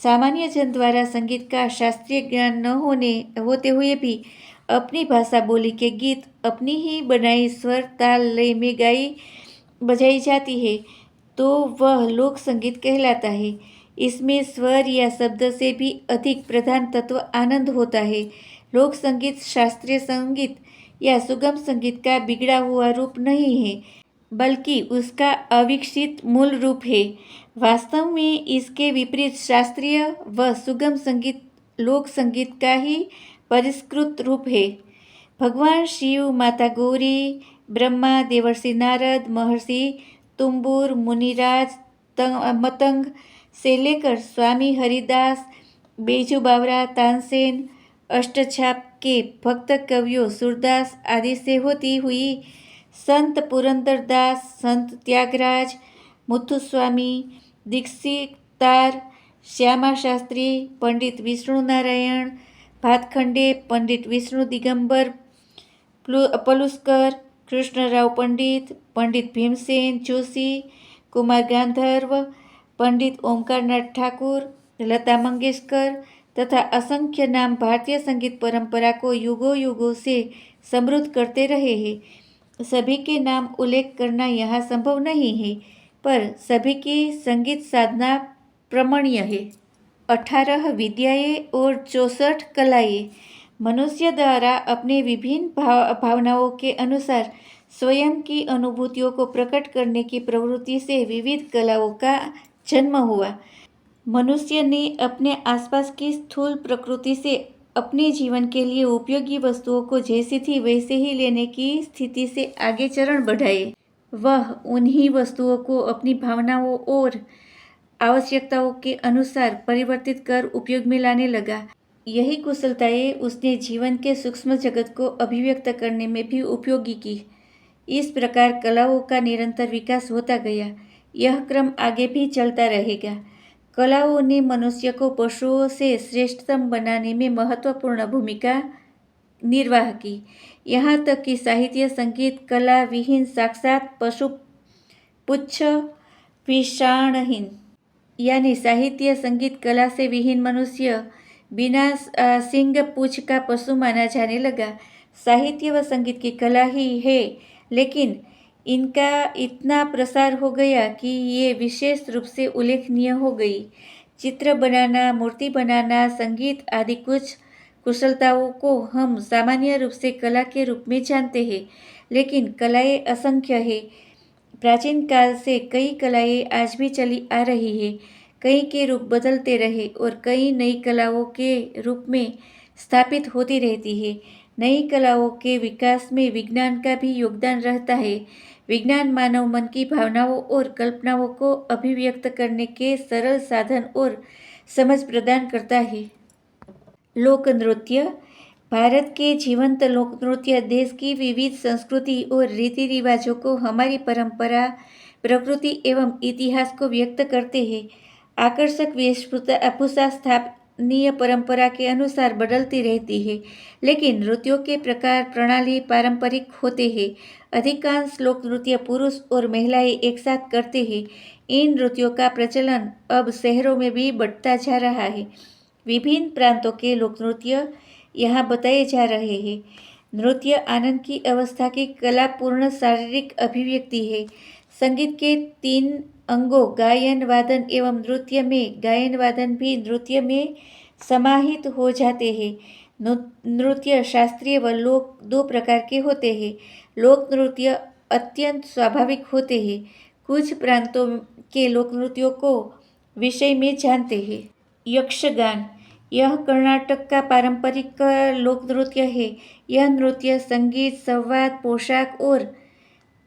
Speaker 1: सामान्य जन द्वारा संगीत का शास्त्रीय ज्ञान न होते हुए भी अपनी भाषा बोली के गीत अपनी ही बनाई स्वर ताल लय में बजाई जाती है, तो वह लोक संगीत कहलाता है। इसमें स्वर या शब्द से भी अधिक प्रधान तत्व आनंद होता है। लोक संगीत शास्त्रीय संगीत या सुगम संगीत का बिगड़ा हुआ रूप नहीं है, बल्कि उसका अविकसित मूल रूप है। वास्तव में इसके विपरीत शास्त्रीय व सुगम संगीत लोक संगीत का ही परिष्कृत रूप है। भगवान शिव, माता गौरी, ब्रह्मा, देवर्षि नारद, महर्षि तुम्बुर, मुनिराज मतंग से लेकर स्वामी हरिदास, बेजू बावरा, तानसेन, अष्टछाप के भक्त कवियों सूरदास आदि से होती हुई संत पुरंदरदास, संत त्यागराज, मुथुस्वामी, दीक्षितार, श्यामा शास्त्री, पंडित विष्णु नारायण भातखंडे, पंडित विष्णु दिगंबर पलुस्कर, कृष्णराव पंडित, पंडित भीमसेन जोशी, कुमार गांधर्व, पंडित ओंकारनाथ ठाकुर, लता मंगेशकर तथा असंख्य नाम भारतीय संगीत परंपरा को युगों युगों से समृद्ध करते रहे हैं। सभी के नाम उल्लेख करना यहाँ संभव नहीं है, पर सभी की संगीत साधना प्रमणीय है। 18 विद्याएं और 64 कलाएं। मनुष्य द्वारा अपने विभिन्न भावनाओं के अनुसार स्वयं की अनुभूतियों को प्रकट करने की प्रवृत्ति से विविध कलाओं का जन्म हुआ। मनुष्य ने अपने आसपास की स्थूल प्रकृति से अपने जीवन के लिए उपयोगी वस्तुओं को जैसी थी वैसे ही लेने की स्थिति से आगे चरण बढ़ाए। वह उन्हीं वस्तुओं को अपनी भावनाओं और आवश्यकताओं के अनुसार परिवर्तित कर उपयोग में लाने लगा। यही कुशलताएं उसने जीवन के सूक्ष्म जगत को अभिव्यक्त करने में भी उपयोगी की। इस प्रकार कलाओं का निरंतर विकास होता गया। यह क्रम आगे भी चलता रहेगा। कलाओं ने मनुष्य को पशुओं से श्रेष्ठतम बनाने में महत्वपूर्ण भूमिका निर्वाह की। यहाँ तक कि साहित्य संगीत कला विहीन साक्षात पशु पुच्छ विषाणहीन, यानी साहित्य संगीत कला से विहीन मनुष्य बिना सिंग पूछ का पशु माना जाने लगा। साहित्य व संगीत की कला ही है, लेकिन इनका इतना प्रसार हो गया कि ये विशेष रूप से उल्लेखनीय हो गई। चित्र बनाना, मूर्ति बनाना, संगीत आदि कुछ कुशलताओं को हम सामान्य रूप से कला के रूप में जानते हैं, लेकिन कलाएं असंख्य है। प्राचीन काल से कई कलाएं आज भी चली आ रही है। कई के रूप बदलते रहे और कई नई कलाओं के रूप में स्थापित होती रहती है। नई कलाओं के विकास में विज्ञान का भी योगदान रहता है। विज्ञान मानव मन की भावनाओं और कल्पनाओं को अभिव्यक्त करने के सरल साधन और समझ प्रदान करता है। लोक नृत्य। भारत के जीवंत लोक नृत्य देश की विविध संस्कृति और रीति रिवाजों को, हमारी परंपरा, प्रकृति एवं इतिहास को व्यक्त करते हैं। आकर्षक वेशभूषा स्थानीय परंपरा के अनुसार बदलती रहती है, लेकिन नृत्यों के प्रकार प्रणाली पारंपरिक होते हैं। अधिकांश लोक नृत्य पुरुष और महिलाएं एक साथ करते हैं। इन नृत्यों का प्रचलन अब शहरों में भी बढ़ता जा रहा है। विभिन्न प्रांतों के लोक नृत्य यहाँ बताए जा रहे हैं। नृत्य आनंद की अवस्था की कलापूर्ण शारीरिक अभिव्यक्ति है। संगीत के 3 अंगों गायन, वादन एवं नृत्य में गायन वादन भी नृत्य में समाहित हो जाते हैं। नृत्य शास्त्रीय व लोक 2 प्रकार के होते हैं। लोक नृत्य अत्यंत स्वाभाविक होते हैं। कुछ प्रांतों के लोक नृत्यों को विषय में जानते हैं। यक्षगान। यह कर्नाटक का पारंपरिक लोक नृत्य है। यह नृत्य संगीत, संवाद, पोशाक और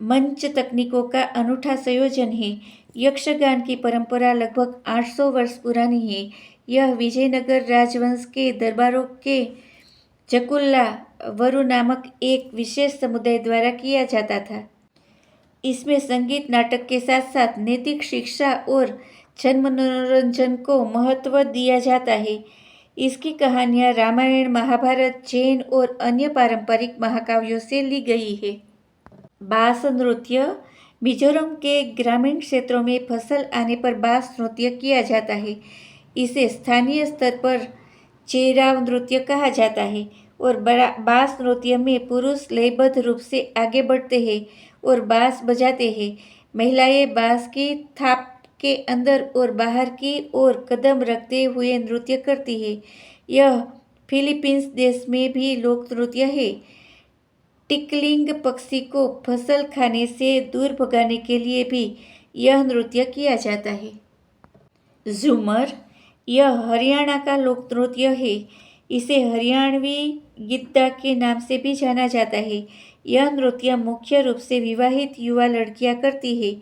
Speaker 1: मंच तकनीकों का अनूठा संयोजन है। यक्षगान की परंपरा लगभग 800 वर्ष पुरानी है। यह विजयनगर राजवंश के दरबारों के जकुल्ला वरु नामक एक विशेष समुदाय द्वारा किया जाता था। इसमें संगीत, नाटक के साथ साथ नैतिक शिक्षा और जन मनोरंजन को महत्व दिया जाता है। इसकी कहानियाँ रामायण, महाभारत, जैन और अन्य पारंपरिक महाकाव्यों से ली गई है। बाँस नृत्य। मिजोरम के ग्रामीण क्षेत्रों में फसल आने पर बाँस नृत्य किया जाता है। इसे स्थानीय स्तर पर चेराव नृत्य कहा जाता है और बाँस नृत्य में पुरुष लयबद्ध रूप से आगे बढ़ते हैं और बाँस बजाते हैं। महिलाएं बाँस की थाप के अंदर और बाहर की ओर कदम रखते हुए नृत्य करती है। यह फिलीपींस देश में भी लोक नृत्य है। टिकलिंग पक्षी को फसल खाने से दूर भगाने के लिए भी यह नृत्य किया जाता है। झूमर। यह हरियाणा का लोक नृत्य है। इसे हरियाणवी गिद्दा के नाम से भी जाना जाता है। यह नृत्य मुख्य रूप से विवाहित युवा लड़कियां करती है।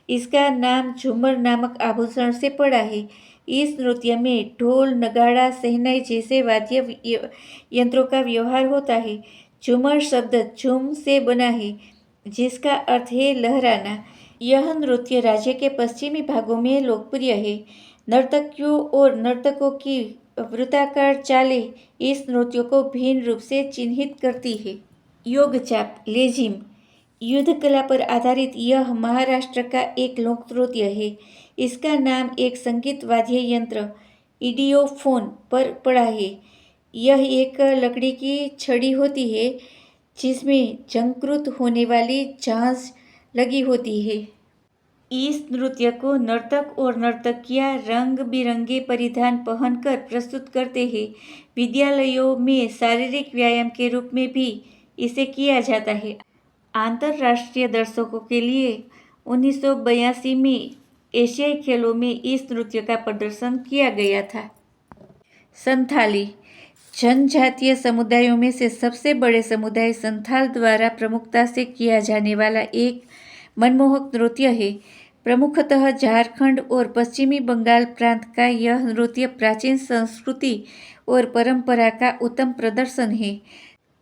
Speaker 1: इसका नाम झूमर नामक आभूषण से पड़ा है। इस नृत्य में ढोल, नगाड़ा, शहनाई जैसे वाद्य यंत्रों का व्यवहार होता है। झूमर शब्द झूम से बना है, जिसका अर्थ है लहराना। यह नृत्य राज्य के पश्चिमी भागों में लोकप्रिय है। नर्तकियों और नर्तकों की वृत्ताकार चालें इस नृत्य को भिन्न रूप से चिन्हित करती है। योगचाप, लेजिम। युद्ध कला पर आधारित यह महाराष्ट्र का एक लोक नृत्य है। इसका नाम एक संगीत वाद्य यंत्र इडियोफोन पर पड़ा है। यह एक लकड़ी की छड़ी होती है जिसमें झंकृत होने वाली झांझ लगी होती है। इस नृत्य को नर्तक और नर्तकियां रंग बिरंगे परिधान पहनकर प्रस्तुत करते हैं। विद्यालयों में शारीरिक व्यायाम के रूप में भी इसे किया जाता है। अंतर्राष्ट्रीय दर्शकों के लिए 1982 में एशियाई खेलों में इस नृत्य का प्रदर्शन किया गया था। संथाली। जनजातीय समुदायों में से सबसे बड़े समुदाय संथाल द्वारा प्रमुखता से किया जाने वाला एक मनमोहक नृत्य है। प्रमुखतः झारखंड और पश्चिमी बंगाल प्रांत का यह नृत्य प्राचीन संस्कृति और परंपरा का उत्तम प्रदर्शन है।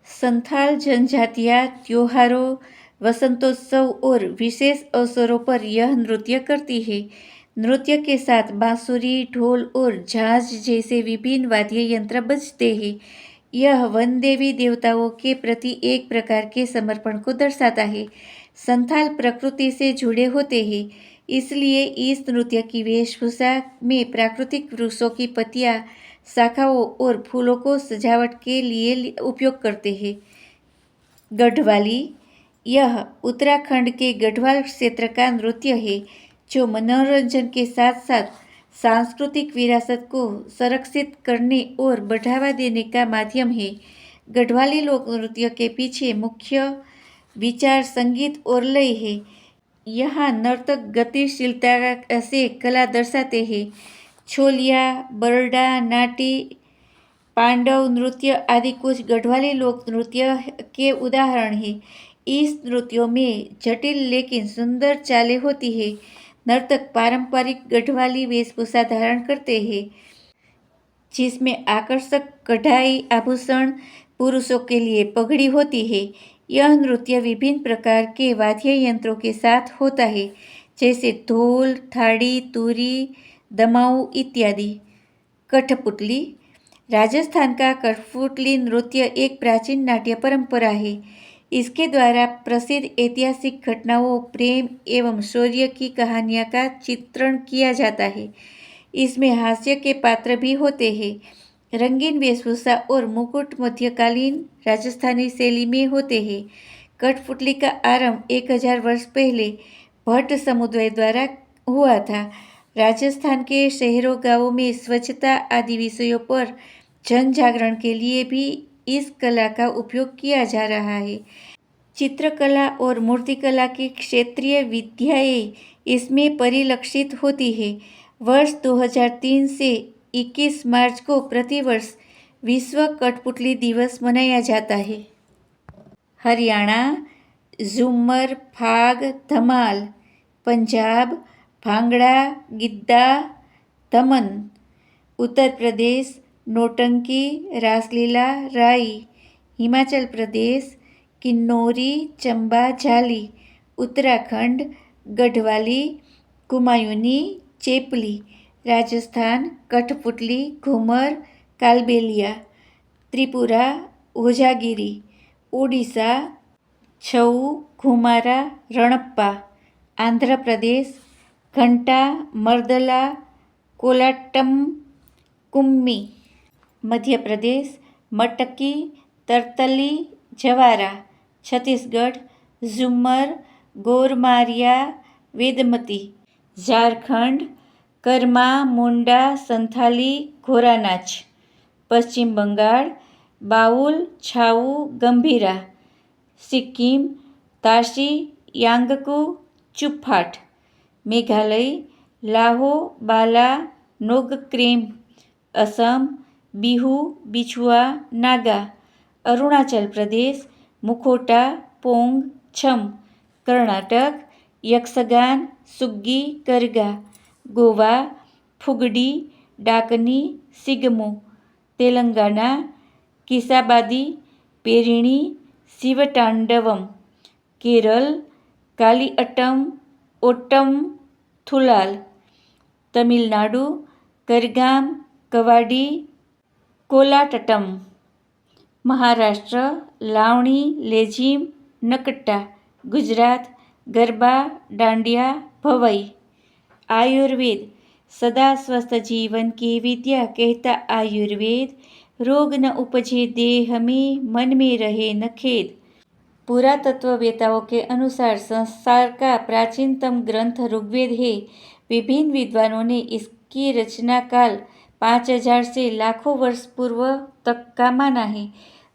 Speaker 1: संथाल जनजातियाँ त्योहारों, वसंतोत्सव और विशेष अवसरों पर यह नृत्य करती है। नृत्य के साथ बांसुरी, ढोल और झांझ जैसे विभिन्न वाद्य यंत्र बजते हैं। यह वन देवी देवताओं के प्रति एक प्रकार के समर्पण को दर्शाता है। संथाल प्रकृति से जुड़े होते हैं, इसलिए इस नृत्य की वेशभूषा में प्राकृतिक वृक्षों की पत्तियां, शाखाओं और फूलों को सजावट के लिए उपयोग करते हैं। गढ़वाली। यह उत्तराखंड के गढ़वाल क्षेत्र का नृत्य है जो मनोरंजन के साथ साथ सांस्कृतिक विरासत को संरक्षित करने और बढ़ावा देने का माध्यम है। गढ़वाली लोक नृत्य के पीछे मुख्य विचार संगीत और लय है। यहाँ नर्तक गतिशीलता से कला दर्शाते हैं। छोलिया, बरडा, नाटी, पांडव नृत्य आदि कुछ गढ़वाली लोक नृत्य के उदाहरण हैं। इस नृत्यों में जटिल लेकिन सुंदर चालें होती है। नर्तक पारंपरिक गढ़वाली वेशभूषा धारण करते हैं जिसमें आकर्षक कढ़ाई आभूषण, पुरुषों के लिए पगड़ी होती है। यह नृत्य विभिन्न प्रकार के वाद्य यंत्रों के साथ होता है जैसे ढोल, थाड़ी, तुरी, दमाऊ इत्यादि। कठपुतली। राजस्थान का कठपुतली नृत्य एक प्राचीन नाट्य परंपरा है। इसके द्वारा प्रसिद्ध ऐतिहासिक घटनाओं, प्रेम एवं शौर्य की कहानियाँ का चित्रण किया जाता है। इसमें हास्य के पात्र भी होते हैं। रंगीन वेशभूषा और मुकुट मध्यकालीन राजस्थानी शैली में होते हैं। कठपुतली का आरंभ 1000 वर्ष पहले भट्ट समुदाय द्वारा हुआ था। राजस्थान के शहरों गांवों में स्वच्छता आदि विषयों पर जन जागरण के लिए भी इस कला का उपयोग किया जा रहा है। चित्रकला और मूर्तिकला की क्षेत्रीय विद्याएं इसमें परिलक्षित होती है। वर्ष 2003 से 21 मार्च को प्रतिवर्ष विश्व कठपुतली दिवस मनाया जाता है। हरियाणा झूमर, फाग, धमाल। पंजाब भांगड़ा, गिद्दा, धमन। उत्तर प्रदेश नौटंकी, रासलीला, राई। हिमाचल प्रदेश किन्नौरी, चंबा, झाली। उत्तराखंड गढ़वाली, कुमायूनी, चेपली। राजस्थान कठपुतली, घूमर, कालबेलिया। त्रिपुरा ओजागिरी। ओडिशा छऊ, घुमारा, रणप्पा। आंध्र प्रदेश घंटा, मर्दला, कोलाट्टम, कुम्मी। मध्य प्रदेश मटकी, तरतली, जवारा। छत्तीसगढ़ झूमर, गोरमारिया, वेदमती। झारखंड कर्मा, मुंडा, संथाली, घोरानाच। पश्चिम बंगाल बाउल, छाऊ, गंभीरा। सिक्किम ताशी, यांगकू, चुप्फाट। मेघालय लाहो, बाला, नोगक्रेम। असम बिहू, बिछुआ, नागा। अरुणाचल प्रदेश मुखोटा, पोंग, छम। कर्नाटक यक्षगान, सुग्गी, करगा। गोवा फुगडी, डाकनी, सिगमो। तेलंगाना किसाबादी, पेरिणी, शिवतांडवम। केरल कालिअट्टम, ओट्टम, थुलाल। तमिलनाडु करगाम, कवाडी, कोलाटटम। महाराष्ट्र लावणी, लेझिम, नकट्टा। गुजरात गरबा, डांडिया, भवई। आयुर्वेद सदा स्वस्थ जीवन की विद्या कहता आयुर्वेद। रोग न उपजे देह में, मन में रहे न खेद। पुरातत्ववेताओं के अनुसार संसार का प्राचीनतम ग्रंथ ऋग्वेद है। विभिन्न विद्वानों ने इसकी रचना काल 5000 से लाखों वर्ष पूर्व तक का माना है।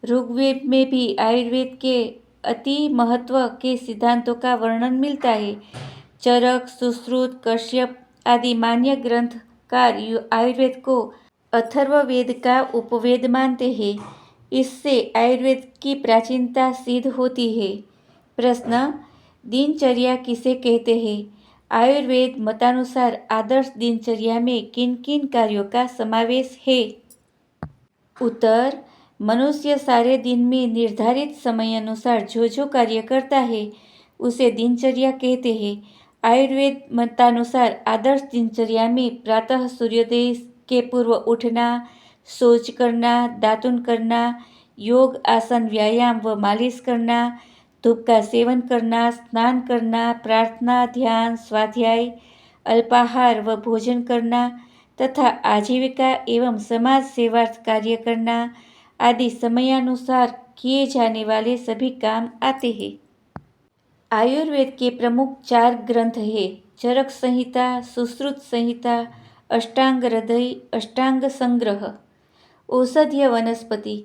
Speaker 1: ऋग्वेद में भी आयुर्वेद के अति महत्व के सिद्धांतों का वर्णन मिलता है। चरक, सुश्रुत, कश्यप आदि मान्य ग्रंथकार आयुर्वेद को अथर्ववेद का उपवेद मानते हैं। इससे आयुर्वेद की प्राचीनता सिद्ध होती है। प्रश्न दिनचर्या किसे कहते हैं? आयुर्वेद मतानुसार आदर्श दिनचर्या में किन किन कार्यों का समावेश है? उत्तर मनुष्य सारे दिन में निर्धारित समय अनुसार जो जो कार्य करता है उसे दिनचर्या कहते हैं। आयुर्वेद मतानुसार आदर्श दिनचर्या में प्रातः सूर्योदय के पूर्व उठना, शौच करना, दातुन करना, योग, आसन, व्यायाम व मालिश करना, धूप का सेवन करना, स्नान करना, प्रार्थना, ध्यान, स्वाध्याय, अल्पाहार व भोजन करना तथा आजीविका एवं समाज सेवार्थ कार्य करना आदि समयानुसार किए जाने वाले सभी काम आते हैं। आयुर्वेद के प्रमुख 4 ग्रंथ हैं: चरक संहिता, सुश्रुत संहिता, अष्टांग हृदय, अष्टांग संग्रह। औषधीय वनस्पति।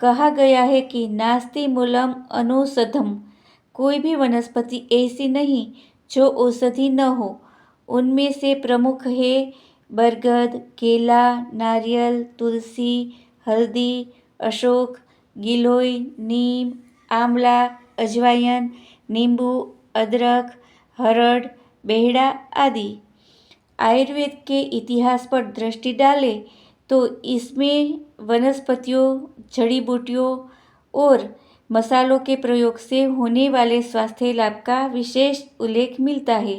Speaker 1: कहा गया है कि नास्ति मूलम अनौषधम, कोई भी वनस्पति ऐसी नहीं जो औषधि न हो। उनमें से प्रमुख है बरगद, केला, नारियल, तुलसी, हल्दी, अशोक, गिलोय, नीम, आंवला, अजवायन, नींबू, अदरक, हरड़, बेहड़ा आदि। आयुर्वेद के इतिहास पर दृष्टि डालें तो इसमें वनस्पतियों, जड़ी बूटियों और मसालों के प्रयोग से होने वाले स्वास्थ्य लाभ का विशेष उल्लेख मिलता है।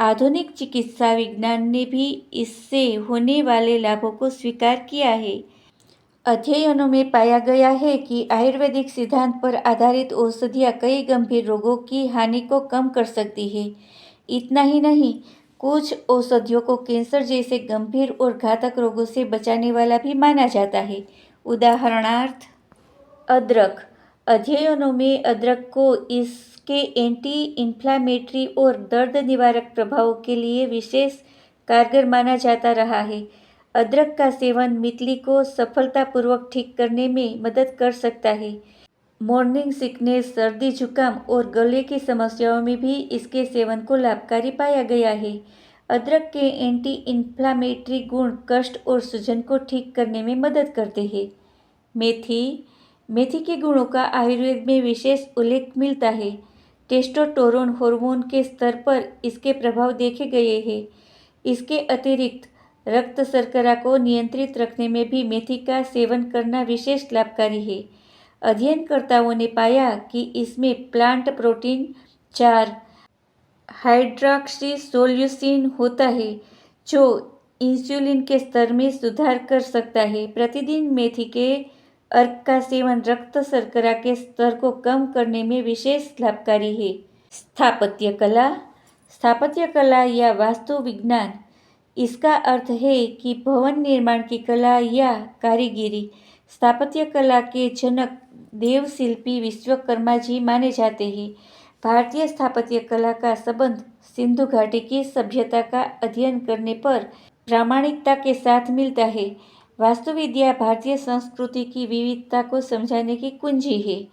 Speaker 1: आधुनिक चिकित्सा विज्ञान ने भी इससे होने वाले लाभों को स्वीकार किया है। अध्ययनों में पाया गया है कि आयुर्वेदिक सिद्धांत पर आधारित औषधियाँ कई गंभीर रोगों की हानि को कम कर सकती है। इतना ही नहीं, कुछ औषधियों को कैंसर जैसे गंभीर और घातक रोगों से बचाने वाला भी माना जाता है। उदाहरणार्थ, अदरक। अध्ययनों में अदरक को इसके एंटी इन्फ्लामेटरी और दर्द निवारक प्रभावों के लिए विशेष कारगर माना जाता रहा है। अदरक का सेवन मितली को सफलतापूर्वक ठीक करने में मदद कर सकता है। मॉर्निंग सिकनेस, सर्दी जुकाम और गले की समस्याओं में भी इसके सेवन को लाभकारी पाया गया है। अदरक के एंटी इन्फ्लामेटरी गुण कष्ट और सूजन को ठीक करने में मदद करते हैं। मेथी। मेथी के गुणों का आयुर्वेद में विशेष उल्लेख मिलता है। टेस्टोस्टेरोन हार्मोन के स्तर पर इसके प्रभाव देखे गए हैं। इसके अतिरिक्त रक्त शर्करा को नियंत्रित रखने में भी मेथी का सेवन करना विशेष लाभकारी है। अध्ययनकर्ताओं ने पाया कि इसमें प्लांट प्रोटीन 4 हाइड्रॉक्सीसोल्यूसिन होता है, जो इंसुलिन के स्तर में सुधार कर सकता है। प्रतिदिन मेथी के अर्क का सेवन रक्त शर्करा के स्तर को कम करने में विशेष लाभकारी है। स्थापत्य कला। स्थापत्य कला या वास्तु विज्ञान, इसका अर्थ है कि भवन निर्माण की कला या कारीगिरी। स्थापत्य कला के जनक देवशिल्पी विश्वकर्मा जी माने जाते हैं। भारतीय स्थापत्य कला का संबंध सिंधु घाटी की सभ्यता का अध्ययन करने पर प्रामाणिकता के साथ मिलता है। वास्तुविद्या भारतीय संस्कृति की विविधता को समझाने की कुंजी है,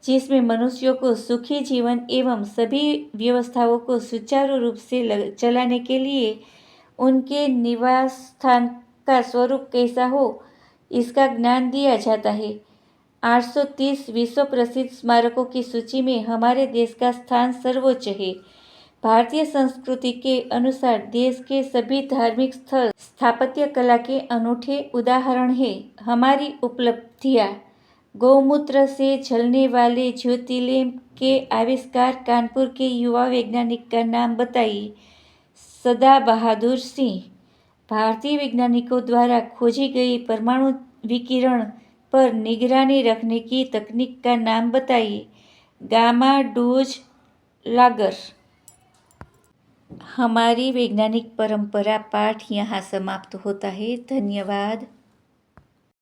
Speaker 1: जिसमें मनुष्यों को सुखी जीवन एवं सभी व्यवस्थाओं को सुचारू रूप से चलाने के लिए उनके निवास स्थान का स्वरूप कैसा हो, इसका ज्ञान दिया जाता है। 830 विश्व प्रसिद्ध स्मारकों की सूची में हमारे देश का स्थान सर्वोच्च है। भारतीय संस्कृति के अनुसार देश के सभी धार्मिक स्थल स्थापत्य कला के अनूठे उदाहरण हैं। हमारी उपलब्धियाँ। गौमूत्र से जलने वाले ज्योतिर्लैंप के आविष्कार। कानपुर के युवा वैज्ञानिक का नाम बताइए। सदा बहादुर सिंह। भारतीय वैज्ञानिकों द्वारा खोजी गई परमाणु विकिरण पर निगरानी रखने की तकनीक का नाम बताइए। गामा डोज लागर। हमारी वैज्ञानिक परंपरा पाठ यहाँ समाप्त होता है। धन्यवाद।